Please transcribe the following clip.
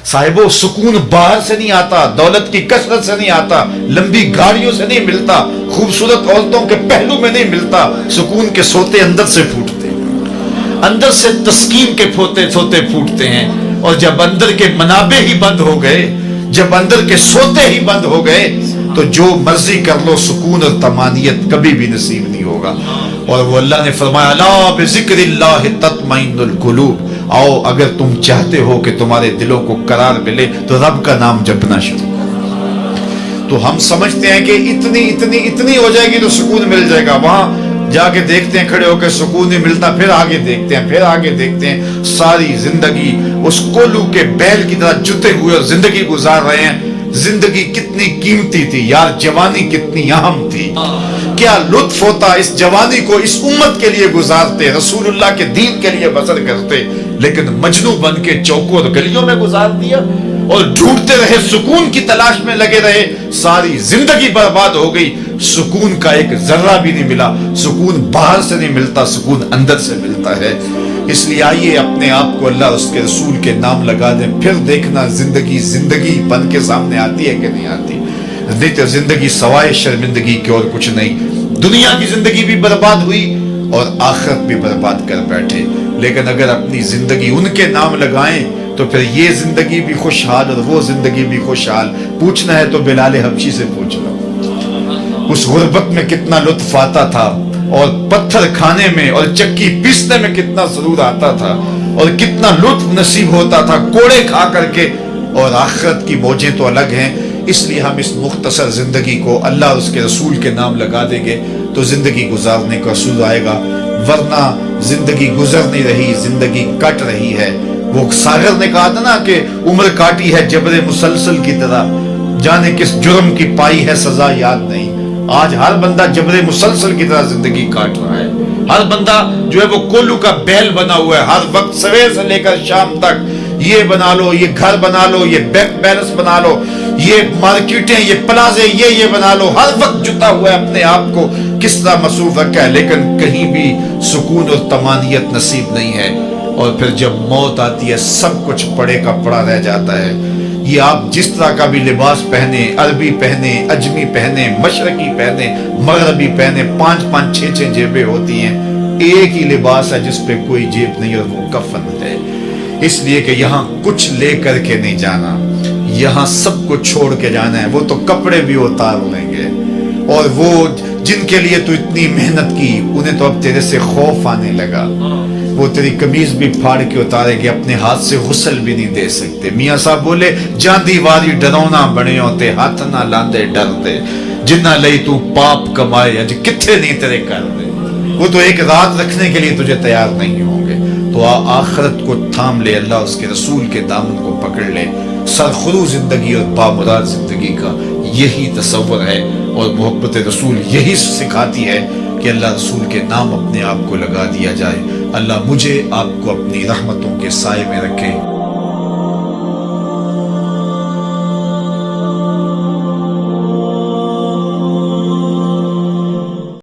साहिबो सुकून बाहर से नहीं आता, दौलत की कसरत से नहीं आता, लंबी गाड़ियों से नहीं मिलता, खूबसूरत औरतों के पहलू में नहीं मिलता। सुकून के सोते अंदर से फूटते, अंदर से तस्कीन के सोते फूटते हैं। और जब अंदर के मनाबे ही बंद हो गए, जब अंदर के सोते ही बंद हो गए, तो जो मर्जी कर लो, सुकून और तमानियत कभी भी नसीब नहीं होगा। और वो अल्लाह ने फरमाया, अला बिज़िक्रिल्लाहि तत्मइन्नुल कुलूब, आओ अगर तुम चाहते हो कि तुम्हारे दिलों को करार मिले तो रब का नाम जपना शुरू करो। तो हम समझते हैं कि इतनी इतनी इतनी हो जाएगी तो सुकून मिल जाएगा, वहां जाके देखते हैं खड़े होकर सुकून नहीं मिलता, फिर आगे देखते हैं, फिर आगे देखते हैं, सारी जिंदगी उस कोल्हू के बैल की तरह जुते हुए और जिंदगी गुजार रहे हैं। जिंदगी कितनी कीमती थी यार, जवानी कितनी अहम थी, क्या लुत्फ होता इस जवानी को इस उम्मत के लिए गुजारते, रसूलुल्लाह के दीन के लिए बसर करते, लेकिन मजनू बन के चौकों और गलियों में गुजार दिया और ढूंढते रहे, सुकून की तलाश में लगे रहे, सारी जिंदगी बर्बाद हो गई। सुकून का एक जर्रा भी नहीं मिला। सुकून बाहर से नहीं मिलता, सुकून अंदर से मिलता है। इसलिए आइए अपने आप को अल्लाह उसके रसूल के नाम लगा दें, फिर देखना जिंदगी जिंदगी बन के सामने आती है कि नहीं आती। नहीं तो जिंदगी सवाए शर्मिंदगी के और कुछ नहीं। दुनिया की जिंदगी भी बर्बाद हुई और आखिरत भी बर्बाद कर बैठे। लेकिन अगर अपनी जिंदगी उनके नाम लगाएं तो फिर ये जिंदगी भी खुशहाल और वो जिंदगी भी खुशहाल। पूछना है तो बिलाल हबशी से पूछ लो, उस गुर्बत में कितना लुत्फ आता था, और पत्थर खाने में और चक्की पीसने में कितना सरूर आता था, और कितना लुत्फ नसीब होता था कोड़े खा करके। और आखिरत की मौजें तो अलग हैं। इसलिए हम इस मुख्तसर जिंदगी को अल्लाह और उसके रसूल के नाम लगा देंगे तो जिंदगी गुजारने का असूल आएगा। वरना जिंदगी गुजर नहीं रही, जिंदगी कट रही है। वो सागर ने कहा था ना कि उम्र काटी है जबरे मुसलसल की तरह, जाने किस जुर्म की पाई है सजा याद नहीं। आज हर बंदा जबरे मुसलसल की तरह जिंदगी काट रहा है। हर बंदा जो है वो कोल्हू का बैल बना हुआ है। हर वक्त सवेर से लेकर शाम तक ये बना लो, ये घर बना लो, ये बैंक बैलेंस बना लो, ये मार्केटें, ये प्लाजे, ये बना लो। हर वक्त जुटा हुआ है, अपने आप को किस तरह मसरूफ रखा है, लेकिन कहीं भी सुकून और तमानियत नसीब नहीं है। और फिर जब मौत आती है सब कुछ पड़े का पड़ा रह जाता है। ये आप जिस तरह का भी लिबास पहने, अरबी पहने, अजमी पहने, मशरकी पहने, मगरबी पहने, 5-5, 6-6 जेबें होती हैं, एक ही लिबास है जिस पे कोई जेब नहीं और वो कफन है। इसलिए कि यहाँ कुछ ले करके नहीं जाना, यहाँ सब कुछ छोड़ के जाना है। वो तो कपड़े भी उतार लेंगे, और वो जिनके लिए तू इतनी मेहनत की उन्हें तो अब तेरे से खौफ आने लगा। वो तेरी कमीज भी फाड़ के उतारेंगे, अपने हाथ से गुस्ल भी नहीं दे सकते। मियाँ साहब बोले, जांदी वारी डरौना बने होते, हाथ ना लांदे डर दे, जिन्ना लई तू पाप कमाए अज किथे नहीं तेरे कर दे। वो तो एक रात रखने के लिए तुझे तैयार नहीं होंगे। तो आखिरत को थाम ले, अल्लाह उसके रसूल के दामन को पकड़ ले। सरखुरू जिंदगी और बामुराद जिंदगी का यही तसव्वुर है, और मोहब्बत रसूल यही सिखाती है कि अल्लाह रसूल के नाम अपने आप को लगा दिया जाए। अल्लाह मुझे आपको अपनी रहमतों के साए में रखे।